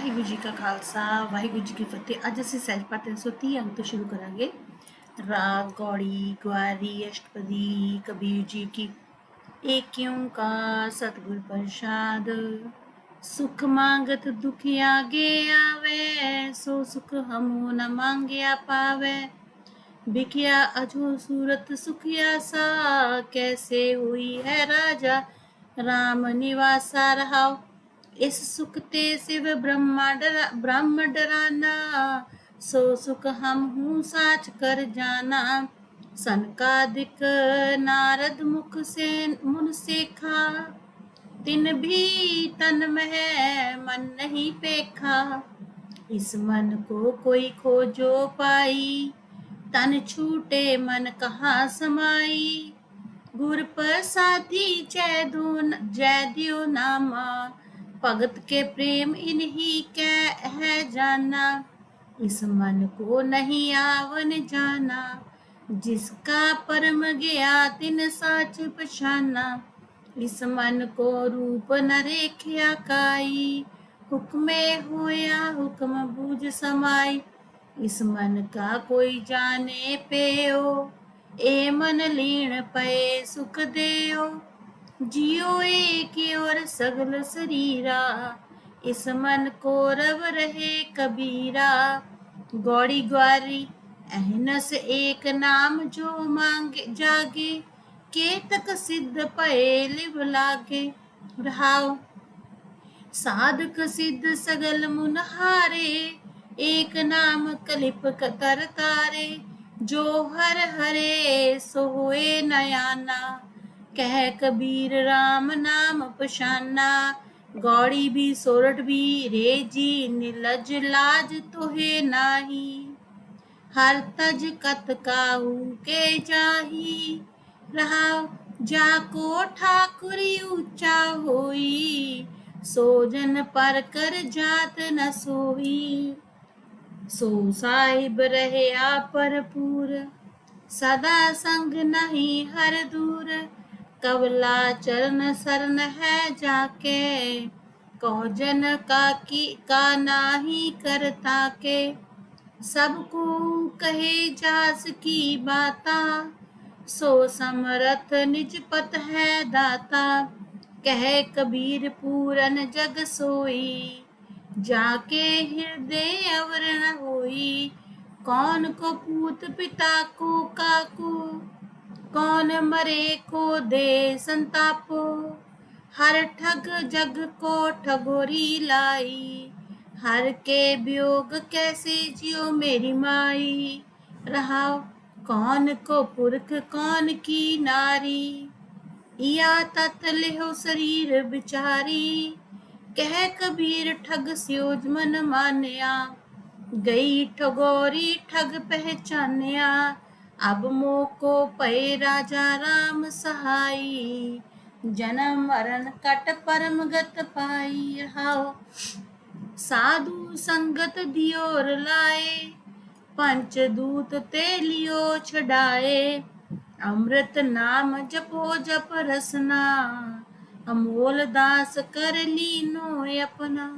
वाहिगुरू जी का खालसा वाहिगुरू जी की फतेह। अज असीं सਹਿਜ ਪਾਠ 330 अंक तो शुरू करांगे। राग गौड़ी ग्वारी अष्टपदी कबीर जी की। एक ओंकार सतगुर प्रसाद। सुख मांगत दुख आगे आवे, सो सुख हमो न मांगया पावे। बिखिया अजो सूरत सुखिया सा, कैसे हुई है राजा राम निवासा रहाओ। इस सुख ते शिव ब्रह्म डराना, सो सुख हम हूँ साच कर जाना। सनकादिक नारद मुख से मुन सेखा, तिन भी तन मह मन नहीं पेखा। इस मन को कोई खोजो पाई, तन छूटे मन कहाँ समाई। गुर प्रसादी जय दियो नामा, भगत के प्रेम इन्हीं कै है जाना। इस मन को नहीं आवन जाना, जिसका परम गया तिन साच पछाना। इस मन को रूप न रेख्या काई, हुक्मे होया हुक्म बूझ समाई। इस मन का कोई जाने पेओ, ए मन लीन पे सुख देओ। जियो एक और सगल शरीरा, इस मन को रव रहे कबीरा। गौड़ी ग्वारी अहनस एक नाम जो मांगे जागे, केतक सिद्ध पए लिव लागे। रहाओ साधक सिद्ध सगल मुनहारे, एक नाम कलिप कर तारे। जो हर हरे सो होए नयाना, कह कबीर राम नाम पशाना। गौड़ी भी सोरठ भी रे जी, निलज लाज तोहे नाही। हर तज कत काहू के जाही, रहाओ जाको ठाकुर ऊंचा होई। सो जन पर कर जात न सोई, सो साहिब रहे भरपूर। सदा संग नहीं हर दूर, कवला चरण शरण है जाके। कहो जन का नाही करता के, सबको कहे जास की बाता। सो समरथ निज पत है दाता, कहे कबीर पूरन जग सोई। जाके हृदय अवर न होई, कौन को पूत पिता को काको। कौन मरे को दे संतापो, हर ठग जग को ठगोरी लाई। हर के वियोग कैसे जियो मेरी माई, रहाओ कौन को पुरख कौन की नारी। या तत लेहो शरीर बिचारी, कह कबीर ठग स्योज मन मान्या। गई ठगोरी ठग पहचान्या, अब मोको पए राजा राम सहाई। जन्म मरण कट परम गत पाई। रहाओ साधु संगत दियोर लाए, पंच दूत ते लियो छड़ाए। अमृत नाम जपो जप रसना, अमोल दास कर लीनो अपना।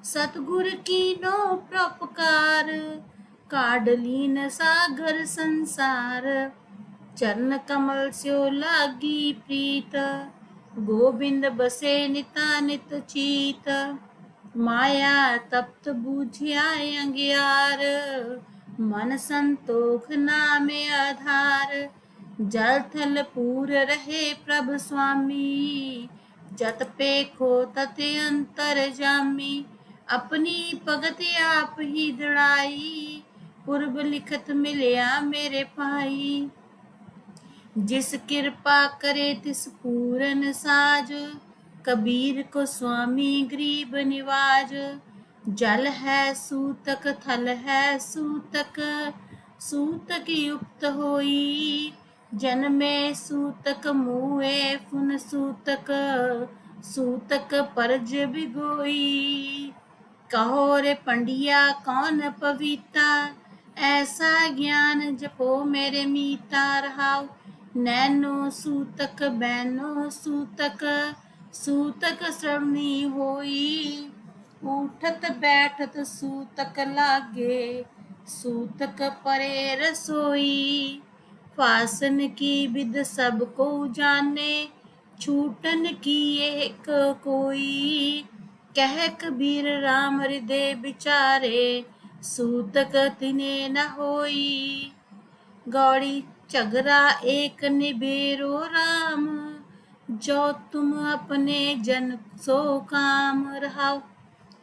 सतगुर कीनो परोपकार, काढ़ लीन सागर संसार। चरण कमल स्यो लागी प्रीत, गोविंद बसे निता नित चीत। माया तप्त बूझिया अंगियार, मन संतोख नामे आधार। जल थल पूर रहे प्रभ स्वामी, जत पेखो तत अंतर जामी। अपनी भगत आप ही दड़ाई, पूर्व लिखत मिलिया मेरे भाई। जिस कृपा करे तिस पूरन साज, कबीर को स्वामी गरीब निवाज। जल है सूतक थल है सूतक, सूतक युक्त होई। जन्मे सूतक मुए फुन सूतक, सूतक परज बिगोई। कहो रे पंडिया कौन पविता, ऐसा ज्ञान जपो मेरे मीता। रहाओ नैनो सूतक बैनो सूतक, सूतक श्रवणी होई। उठत बैठत सूतक लागे, सूतक परे रसोई। फासन की विद सबको जाने, छूटन की एक कोई। कह कबीर राम हृदय विचारे, सूतक तिने न होई। गौड़ी चगरा एक निबेरो राम, जो तुम अपने जन सो काम रहाओ।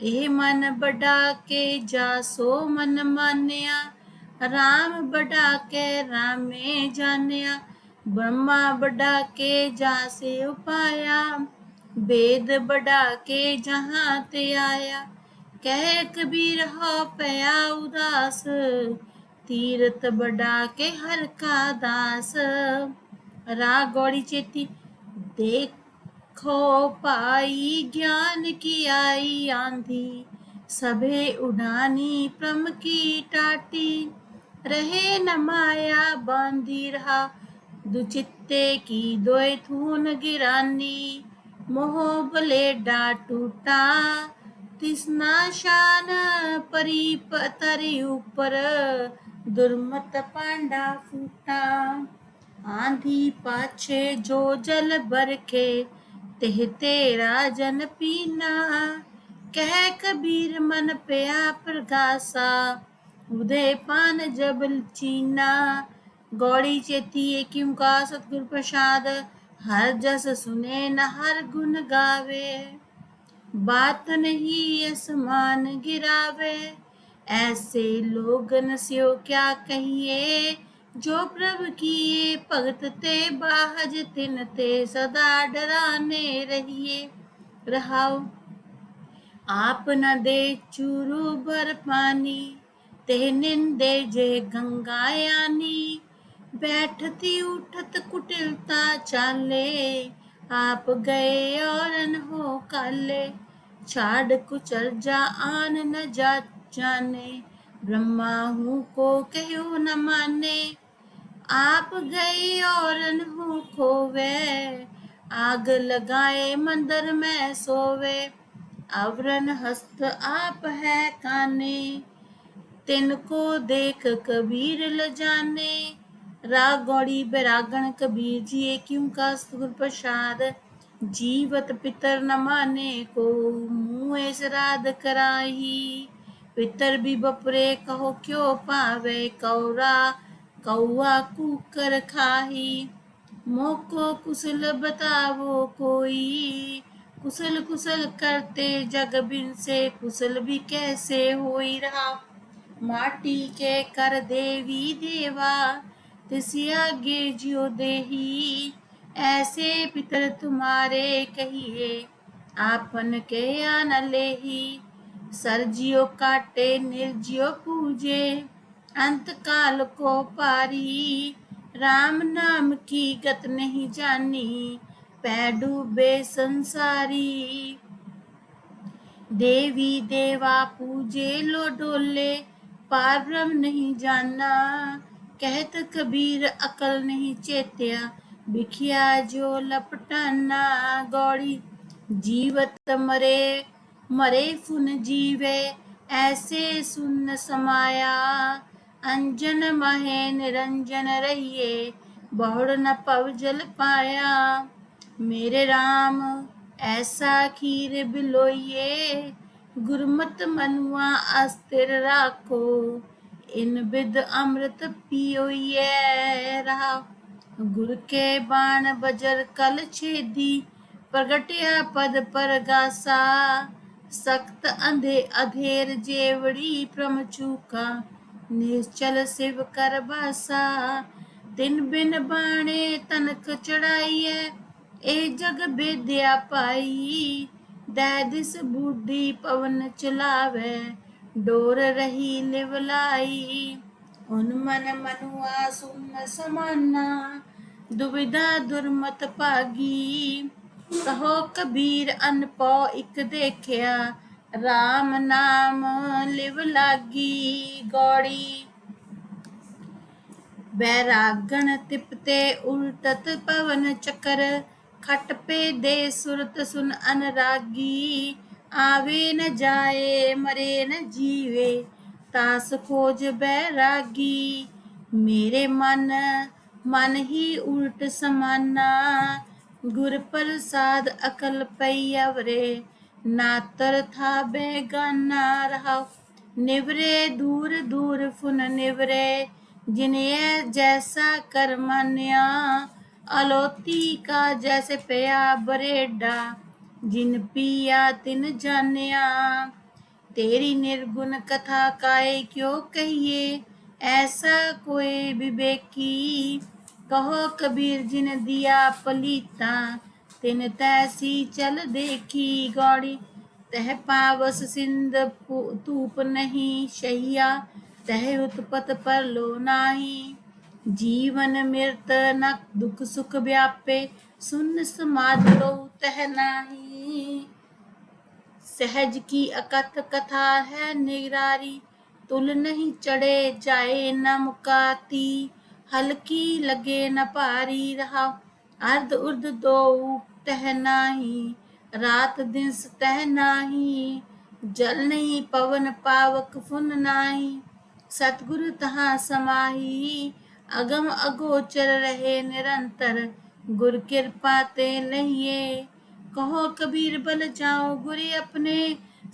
ਇਹ ਮਨ ਬੜਾ ਕੇ ਜਾਸੋ ਮਨ ਮਾਨਿਆ, ਰਾਮ ਬੜਾ ਕੇ ਰਾਮੇ ਜਾਣਿਆ। ब्रह्मा बढ़ा के जासे उपाया, वेद बढ़ा के जहाँ ते आया। कह कबीर हो पया उदास, तीरथ बढ़ा के हर का दास। राग गौड़ी चेती देखो पाई, ज्ञान की आई आंधी। सभे उड़ानी प्रम की टाटी, रहे न माया बांधी रहा। दुचित्ते की दोय थून गिरानी, मोह बलेडा टूटा। तिसना शान परी पतरी ऊपर, दुर्मत पांडा फूटा। आंधी पाछे जो जल बरखे, तेह तेरा जन पीना। कह कबीर मन पया प्रगासा, उदय पान जब चीना। गौड़ी चेती एकिम का सतगुरु प्रसाद, हर जस सुने न हर गुण गावे। बात नहीं असमान गिरावे, ऐसे लोगन स्यो क्या कहिए। जो प्रभु किए भगत ते बाहज, तिन ते सदा डराने रहिए। रहाओ आप न दे चूरू भर पानी, ते निंदे जे गंगायानी। बैठती उठत कुटिलता चाले, आप गए और न हो काले। छाड़ कुचल जा आन न जा जाने, ब्रह्मा हूँ को कहो न माने। आप गए और न हो खोवे, आग लगाए मंदिर में सोवे। आवरण हस्त आप है काने, तिनको देख कबीर ल जाने। राग गौड़ी बैरागण कबीर जी क्यों का सतगुर प्रसाद। जीवत पितर न माने को, मुँह श्राद्ध कराही। पितर भी बपरे कहो क्यों पावे, कौरा कौआ कुकर खाही। मोको कुशल बतावो कोई, कुशल कुशल करते जग बिन से। कुशल भी कैसे होई रहा, माटी के कर देवी देवा। तिसी आगे जियो देही, ऐसे पितर तुम्हारे कहिए। आपन के या न लेही, सरजियो काटे निर्जियो पूजे। अंत काल को पारी, राम नाम की गत नहीं जानी। पै डूबे संसारी, देवी देवा पूजे लो डोले। पार ब्रह्म नहीं जाना, कहत कबीर अकल नहीं चेत्या। बिखिया जो लपटाना। गौड़ी जीवत मरे मरे फुन जीवे, ऐसे सुन समाया। अंजन महे निरंजन रहिए, बहुड़ न पव जल पाया। मेरे राम ऐसा खीर बिलोइए, गुरमत मनुआ अस्थिर राखो। इन बिद अमृत पियोइए रहा। गुर के बाण बजर कल छेदी, प्रगटिया पद पर गासा। सख्त अंधे अधेर जेवड़ी प्रम चूका, निश्चल शिव कर बासा। तिन बिन बाणे तनक चढ़ाइए, ए जग बेद्या पाई। दै दिस बूढ़ी पवन चलावे, डोर रही लिवलाई। उन मन मनुआ सुन समाना, दुविधा दुर्मत भागी। कहो कबीर अनपौ इक देखिया, राम नाम लिव लागी। गौड़ी बैरागण तिपते उल्टत पवन चक्कर, खट पे दे सुरत सुन अनरागी। आवे न जाए मरे न जीवे, तास खोज बैरागी। मेरे मन मन ही उल्ट समाना, गुर प्रसाद अकल पई अवरे, नातर था बेगाना रहा। निवरे दूर दूर फुन निवरे, जिन्हें जैसा कर मान्या, अलोती का जैसे पया बरेडा, जिन पिया तिन जानिया। तेरी निर्गुण कथा काए क्यों कहिए, ऐसा कोई विवेकी। कहो कबीर जिन दिया पलीता, तिन तैसी चल देखी। गौड़ी तह पावस सिंध तूप नहीं शैया, तह उत्पत पर लो नाही। जीवन मृत न दुख सुख व्यापे, सुन समाध लो तह नाही। सहज की अकथ कथा है निरारी, तुल नहीं चढ़े जाए न मुकाती। हल्की लगे न भारी रहा, अर्ध उर्ध दो तह नाही, रात दिन तह नाही। जल नहीं पवन पावक फुन नाही, सतगुरु तहाँ समाही। अगम अगोचर रहे निरंतर, गुर कृपा ते लहिए। कहो कबीर बल जाओ गुरे अपने,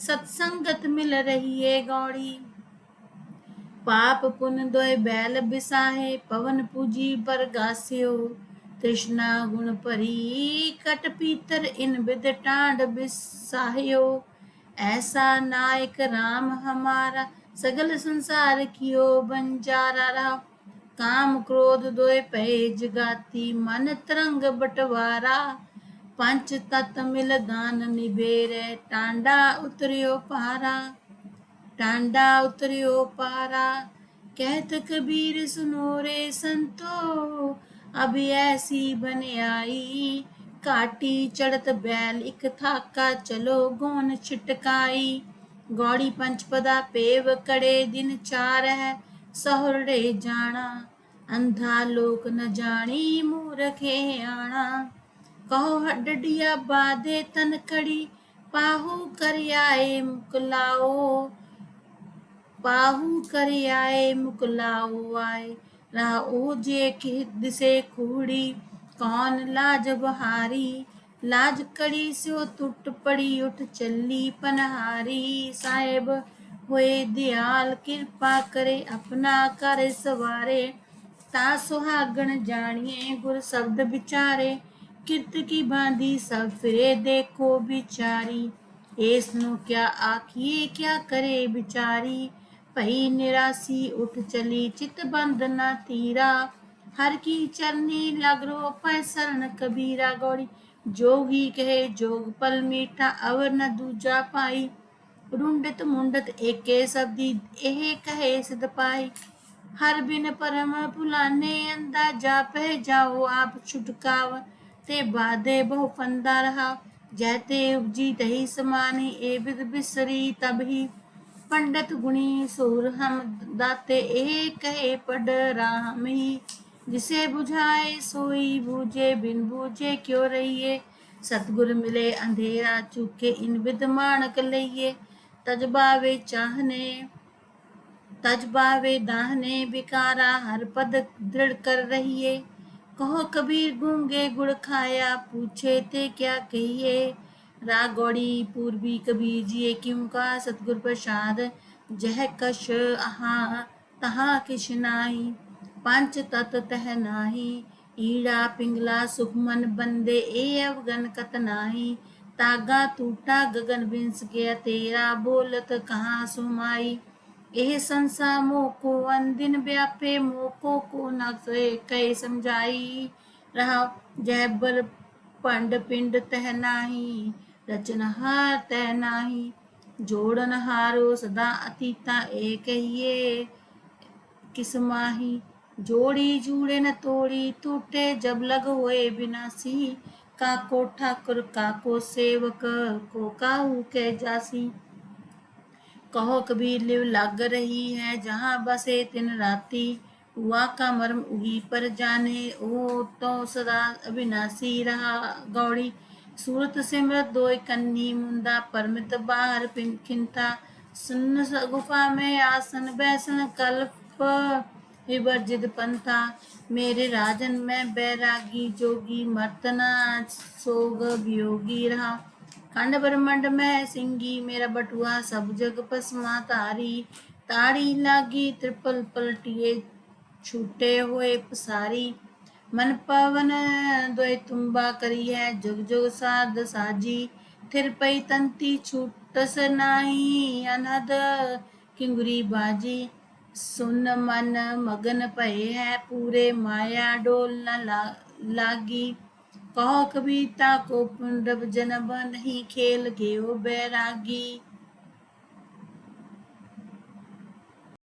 सत्संगत मिल रही है। गौड़ी पाप पुन दोय बैल बिसाहे, पवन पूजी पर गास्यो। तृष्णा गुण परी कट पीतर, इन विद टांड बिसाह्यो। ऐसा नायक राम हमारा, सगल संसार कियो बंजारा रहा। काम क्रोध दोय पै जगाती, मन तरंग बटवारा। पंच तत मिल दान निबेरे, टांडा उतरियो पारा। टांडा उतरियो पारा। कहत कबीर सुनो रे संतो, अब ऐसी बन आई। काटी चढ़त बैल इक थाका, चलो गोन छिटकाई। गौड़ी पंचपदा पेव कड़े दिन चार है, सहुरड़े जाना। अंधा लोक न जानी, मूरखे आना। कहो हड्डिया बाधे तन कड़ी, पाहु कर आए मुकलाओ। पाहु कर आए मुकलाओ आए, राओ जे कि दिसे खूड़ी। कौन लाज बहारी, लाज कड़ी स्यो टूट पड़ी, उठ चली पनहारी। साहेब होए दयाल कृपा करे, अपना कर सवारे। ता सुहागण जानिए गुर शब्द विचारे, किरत की बांधी सब फिरे देखो बिचारी। ऐसनो क्या आखिए क्या करे बिचारी, भई निरासी उठ चली चित बंद न तीरा। हर की चरनी लग रो पै शरण कबीरा। गौड़ी जोगी कहे जोग फल मीठा, अवर न दूजा पाई। रुंडत मुंडत एके शब्दी, एह कहे सिद्ध पाई। हर बिन परम भुलाने, अंदाजा पह जाओ आप छुटकाव। ते बाधे बहु फंदा रहा, जहते उपजी तही समानी। ए विद बिसरी तबही, पंडित गुणी सुर हम दाते। ए कहे पढ़ राम ही, जिसे बुझाए सोई बूझे। बिन बूझे क्यों रहिए, सतगुर मिले अंधेरा चूके। इन विद माणक लइए, तजबावे चाहने। तजबावे दाहने बिकारा, हर पद दृढ़ कर रहिए। कहो कबीर गूंगे गुड़ खाया, पूछे ते क्या कहिए। रागौड़ी पूर्वी कबीर जिए क्यों का, सतगुर प्रसाद जह कश आहा तहा किश नाही। पंच तत तह नाही, ईड़ा पिंगला सुख मन बंदे। ए अवगन कत नाही, तागा टूटा गगन बिंस गया तेरा। बोलत कहाँ सुमाई, एह संसार मोको अनदिन व्यापे। मोको को न कहे समझाई, रहा जह बर पंड पिंड तह नाही। रचनहार तह नाही, जोड़न हारो सदा अतीता। ए कहिए किस माही, जोड़ी जूड़े न तोड़ी टूटे। जब लग होए विनाशी, काको ठाकुर काको सेवक, को काहू के जासी। कहो कबीर लिव लग रही है, जहाँ बसे तिन राती। हुआ का मर्म उही पर जाने, ओ तो सदा अविनाशी रहा। गौड़ी सूरत सिमरत दोय कन्नी मुंदा परमित बाहर खिंथा सुन गुफा में आसन बैसन कल्प विवर्जित पंथा मेरे राजन में बैरागी जोगी मर्तना सोग वियोगी रहा खंड ब्रह्मंड में सिंगी मेरा बटुआ सब जग पसमा तारी ताड़ी लागी त्रिपल पलटिए छूटे हुए पसारी मन पवन द्वय तुम्बा करी है जुग जुग साध साजी थिर पई तंती छूटस नाही अनहद किंगुरी बाजी सुन मन मगन भये है पूरे माया डोल न लागी कहो कबीता को पुंडब जनब नहीं खेल गयो बैरागी